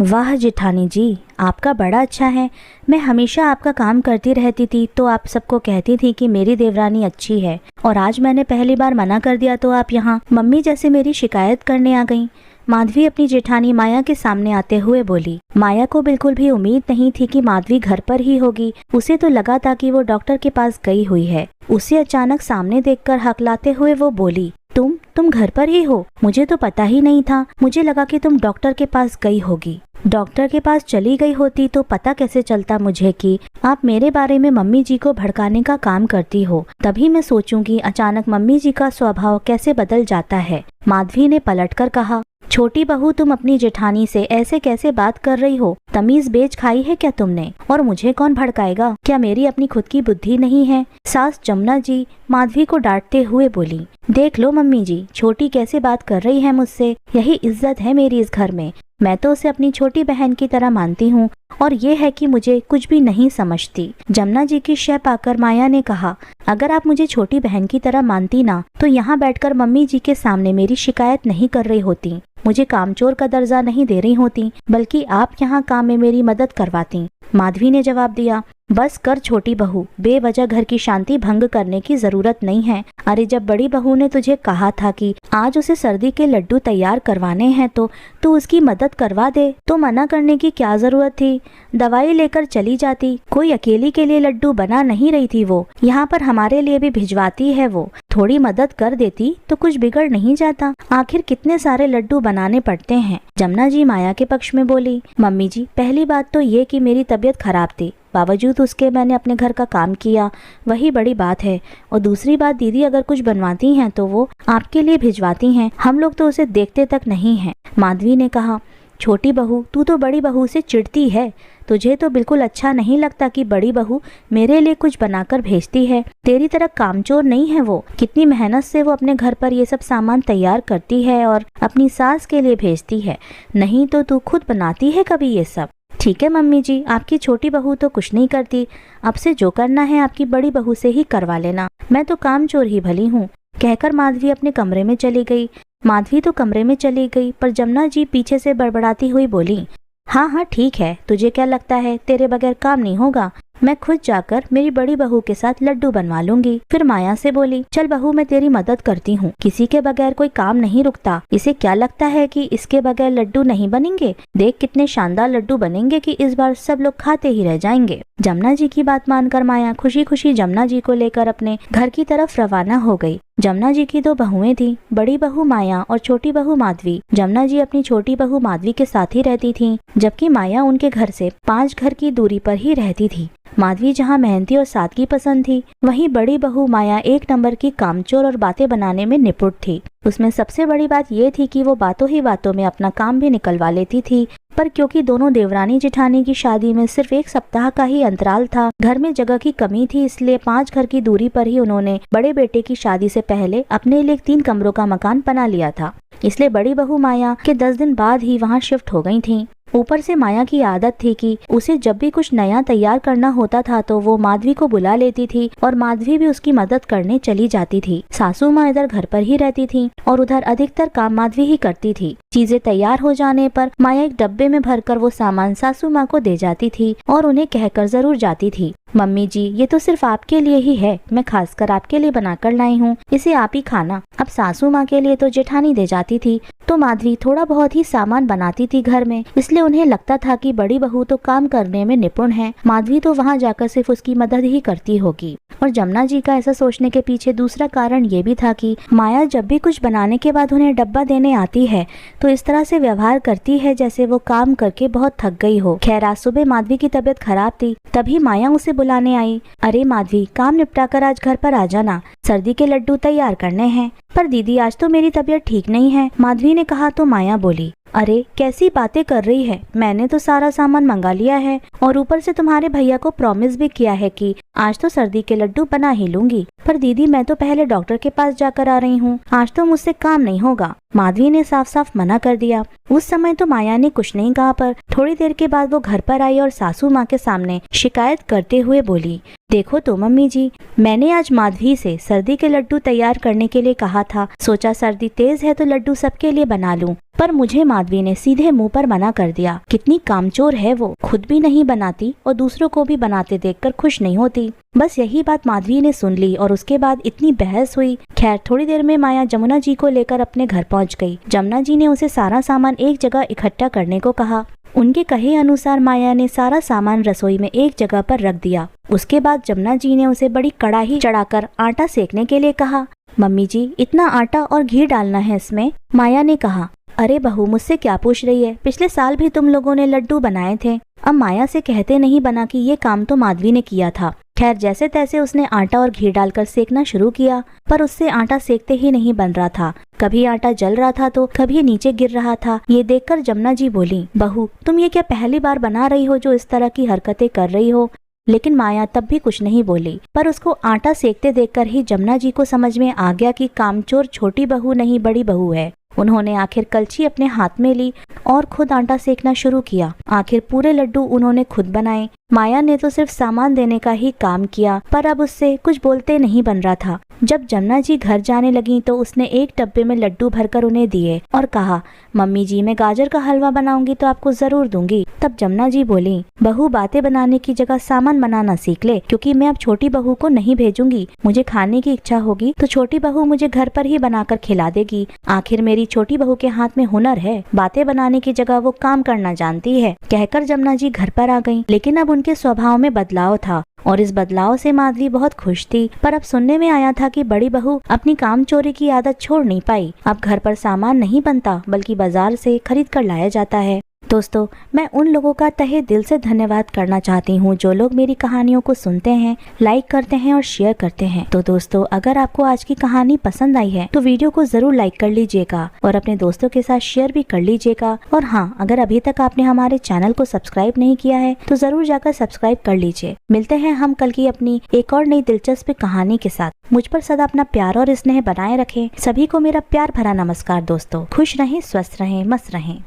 वाह जेठानी जी, आपका बड़ा अच्छा है। मैं हमेशा आपका काम करती रहती थी तो आप सबको कहती थी कि मेरी देवरानी अच्छी है, और आज मैंने पहली बार मना कर दिया तो आप यहाँ मम्मी जैसे मेरी शिकायत करने आ गईं। माधवी अपनी जेठानी माया के सामने आते हुए बोली। माया को बिल्कुल भी उम्मीद नहीं थी कि माधवी घर पर ही होगी। उसे तो लगा था कि वो डॉक्टर के पास गई हुई है। उसे अचानक सामने देखकर हकलाते हुए वो बोली, तुम घर पर ही हो? मुझे तो पता ही नहीं था। मुझे लगा कि तुम डॉक्टर के पास गई होगी। डॉक्टर के पास चली गई होती तो पता कैसे चलता मुझे कि आप मेरे बारे में मम्मी जी को भड़काने का काम करती हो। तभी मैं सोचूंगी अचानक मम्मी जी का स्वभाव कैसे बदल जाता है। माधवी ने पलटकर कहा, छोटी बहू, तुम अपनी जेठानी से ऐसे कैसे बात कर रही हो? तमीज बेच खाई है क्या तुमने? और मुझे कौन भड़काएगा? क्या मेरी अपनी खुद की बुद्धि नहीं है? सास जमुना जी माधवी को डांटते हुए बोली। देख लो मम्मी जी, छोटी कैसे बात कर रही है मुझसे। यही इज्जत है मेरी इस घर में। मैं तो उसे अपनी छोटी बहन की तरह मानती हूँ, और ये है कि मुझे कुछ भी नहीं समझती। जमुना जी की शय पाकर माया ने कहा, अगर आप मुझे छोटी बहन की तरह मानती ना तो यहाँ बैठकर मम्मी जी के सामने मेरी शिकायत नहीं कर रही होती, मुझे कामचोर का दर्जा नहीं दे रही होती, बल्कि आप यहाँ काम में मेरी मदद करवाती। माधवी ने जवाब दिया, बस कर छोटी बहू, बेवजह घर की शांति भंग करने की जरूरत नहीं है। अरे जब बड़ी बहू ने तुझे कहा था कि आज उसे सर्दी के लड्डू तैयार करवाने हैं तो तू उसकी मदद करवा दे, तो मना करने की क्या जरूरत थी? दवाई लेकर चली जाती। कोई अकेली के लिए लड्डू बना नहीं रही थी वो, यहाँ पर हमारे लिए भी भिजवाती है वो। थोड़ी मदद कर देती तो कुछ बिगड़ नहीं जाता। आखिर कितने सारे लड्डू बनाने पड़ते हैं। जमुना जी माया के पक्ष में बोली, मम्मी जी, पहली बात तो ये कि मेरी तबीयत खराब थी, बावजूद उसके मैंने अपने घर का काम किया, वही बड़ी बात है। और दूसरी बात, दीदी अगर कुछ बनवाती हैं तो वो आपके लिए भिजवाती हैं, हम लोग तो उसे देखते तक नहीं हैं। माधवी ने कहा, छोटी बहू, तू तो बड़ी बहू से चिढ़ती है। तुझे तो बिल्कुल अच्छा नहीं लगता कि बड़ी बहू मेरे लिए कुछ बनाकर भेजती है। तेरी तरह कामचोर नहीं है वो। कितनी मेहनत से वो अपने घर पर ये सब सामान तैयार करती है और अपनी सास के लिए भेजती है, नहीं तो तू खुद बनाती है कभी ये सब? ठीक है मम्मी जी, आपकी छोटी बहू तो कुछ नहीं करती। अब से जो करना है आपकी बड़ी बहू से ही करवा लेना, मैं तो कामचोर ही भली हूँ। कहकर माधवी अपने कमरे में चली गई। माधवी तो कमरे में चली गई, पर जमुना जी पीछे से बड़बड़ाती हुई बोली, हाँ हाँ ठीक है, तुझे क्या लगता है तेरे बगैर काम नहीं होगा? मैं खुद जाकर मेरी बड़ी बहू के साथ लड्डू बनवा लूंगी। फिर माया से बोली, चल बहू, मैं तेरी मदद करती हूँ। किसी के बगैर कोई काम नहीं रुकता। इसे क्या लगता है कि इसके बगैर लड्डू नहीं बनेंगे? देख कितने शानदार लड्डू बनेंगे कि इस बार सब लोग खाते ही रह जाएंगे। जमुना जी की बात मानकर माया खुशी खुशी जमुना जी को लेकर अपने घर की तरफ रवाना हो गई। जमुना जी की दो बहुएं थी, बड़ी बहू माया और छोटी बहू माधवी। जमुना जी अपनी छोटी बहू माधवी के साथ ही रहती थी, जबकि माया उनके घर से 5 घर की दूरी पर ही रहती थी। माधवी जहाँ मेहनती और सादगी पसंद थी, वहीं बड़ी बहू माया एक नंबर की कामचोर और बातें बनाने में निपुण थी। उसमें सबसे बड़ी बात ये थी कि वो बातों ही बातों में अपना काम भी निकलवा लेती थी। पर क्योंकि दोनों देवरानी जेठानी की शादी में सिर्फ 1 सप्ताह का ही अंतराल था, घर में जगह की कमी थी, इसलिए 5 घर की दूरी पर ही उन्होंने बड़े बेटे की शादी से पहले अपने लिए 3 कमरों का मकान बना लिया था। इसलिए बड़ी बहू माया के 10 दिन बाद ही वहाँ शिफ्ट हो गई थी। ऊपर से माया की आदत थी कि उसे जब भी कुछ नया तैयार करना होता था तो वो माधवी को बुला लेती थी, और माधवी भी उसकी मदद करने चली जाती थी। सासू माँ इधर घर पर ही रहती थी और उधर अधिकतर काम माधवी ही करती थी। चीजें तैयार हो जाने पर माया एक डब्बे में भरकर वो सामान सासू माँ को दे जाती थी और उन्हें कहकर जरूर जाती थी, मम्मी जी ये तो सिर्फ आपके लिए ही है, मैं खासकर आपके लिए बनाकर लाई हूँ, इसे आप ही खाना। अब सासू माँ के लिए तो जेठानी दे जाती थी, तो माधवी थोड़ा बहुत ही सामान बनाती थी घर में, इसलिए उन्हें लगता था कि बड़ी बहू तो काम करने में निपुण है, माधवी तो वहाँ जाकर सिर्फ उसकी मदद ही करती होगी। और जमुना जी का ऐसा सोचने के पीछे दूसरा कारण ये भी था कि माया जब भी कुछ बनाने के बाद उन्हें डब्बा देने आती है तो इस तरह से व्यवहार करती है जैसे वो काम करके बहुत थक गई हो। खैर आज सुबह माधवी की तबीयत खराब थी, तभी माया उसे बुलाने आई। अरे माधवी, काम निपटा कर आज घर पर आ जाना, सर्दी के लड्डू तैयार करने हैं। पर दीदी आज तो मेरी तबीयत ठीक नहीं है, माधवी ने कहा तो माया बोली, अरे कैसी बातें कर रही है, मैंने तो सारा सामान मंगा लिया है और ऊपर से तुम्हारे भैया को प्रॉमिस भी किया है कि आज तो सर्दी के लड्डू बना ही लूंगी। पर दीदी मैं तो पहले डॉक्टर के पास जाकर आ रही हूँ, आज तो मुझसे काम नहीं होगा। माधवी ने साफ साफ मना कर दिया। उस समय तो माया ने कुछ नहीं कहा, पर थोड़ी देर के बाद वो घर पर आई और सासू माँ के सामने शिकायत करते हुए बोली, देखो तो मम्मी जी, मैंने आज माधवी से सर्दी के लड्डू तैयार करने के लिए कहा था। सोचा सर्दी तेज है तो लड्डू सबके लिए बना लूं, पर मुझे माधवी ने सीधे मुंह पर मना कर दिया। कितनी कामचोर है वो, खुद भी नहीं बनाती और दूसरों को भी बनाते देखकर खुश नहीं होती। बस यही बात माधवी ने सुन ली और उसके बाद इतनी बहस हुई। खैर थोड़ी देर में माया जमुना जी को लेकर अपने घर पहुंच गई। जमुना जी ने उसे सारा सामान एक जगह इकट्ठा करने को कहा। उनके कहे अनुसार माया ने सारा सामान रसोई में एक जगह पर रख दिया। उसके बाद जमुना जी ने उसे बड़ी कड़ाही चढ़ाकर आटा सेकने के लिए कहा। मम्मी जी, इतना आटा और घी डालना है इसमें, माया ने कहा। अरे बहू, मुझसे क्या पूछ रही है, पिछले साल भी तुम लोगों ने लड्डू बनाए थे। अब माया से कहते नहीं बना कि ये काम तो माधवी ने किया था। खैर जैसे तैसे उसने आटा और घी डालकर सेकना शुरू किया, पर उससे आटा सेकते ही नहीं बन रहा था। कभी आटा जल रहा था तो कभी नीचे गिर रहा था। ये देखकर जमुना जी बोली, बहू तुम ये क्या पहली बार बना रही हो जो इस तरह की हरकतें कर रही हो। लेकिन माया तब भी कुछ नहीं बोली, पर उसको आटा सेकते देखकर ही जमुना जी को समझ में आ गया कि कामचोर छोटी बहू नहीं बड़ी बहू है। उन्होंने आखिर कलछी अपने हाथ में ली और खुद आटा सेकना शुरू किया। आखिर पूरे लड्डू उन्होंने खुद बनाए। माया ने तो सिर्फ सामान देने का ही काम किया, पर अब उससे कुछ बोलते नहीं बन रहा था। जब जमुना जी घर जाने लगी तो उसने एक डब्बे में लड्डू भरकर उन्हें दिए और कहा, मम्मी जी मैं गाजर का हलवा बनाऊंगी तो आपको जरूर दूंगी। तब जमुना जी बोली, बहू बातें बनाने की जगह सामान बनाना सीख ले, क्योंकि मैं अब छोटी बहू को नहीं भेजूंगी। मुझे खाने की इच्छा होगी तो छोटी बहू मुझे घर पर ही बनाकर खिला देगी। आखिर मेरी छोटी बहू के हाथ में हुनर है, बातें बनाने की जगह वो काम करना जानती है। कहकर जमुना जी घर पर आ गईं, लेकिन अब उनके स्वभाव में बदलाव था और इस बदलाव से माधवी बहुत खुश थी। पर अब सुनने में आया था कि बड़ी बहू अपनी काम चोरी की आदत छोड़ नहीं पाई। अब घर पर सामान नहीं बनता बल्कि बाजार से खरीद कर लाया जाता है। दोस्तों, मैं उन लोगों का तहे दिल से धन्यवाद करना चाहती हूँ जो लोग मेरी कहानियों को सुनते हैं, लाइक करते हैं और शेयर करते हैं। तो दोस्तों, अगर आपको आज की कहानी पसंद आई है तो वीडियो को जरूर लाइक कर लीजिएगा और अपने दोस्तों के साथ शेयर भी कर लीजिएगा। और हाँ, अगर अभी तक आपने हमारे चैनल को सब्सक्राइब नहीं किया है तो जरूर जाकर सब्सक्राइब कर लीजिए। मिलते हैं हम कल की अपनी एक और नई दिलचस्प कहानी के साथ। मुझ पर सदा अपना प्यार और स्नेह बनाए रखें। सभी को मेरा प्यार भरा नमस्कार। दोस्तों खुश रहें, स्वस्थ रहें, मस्त रहें।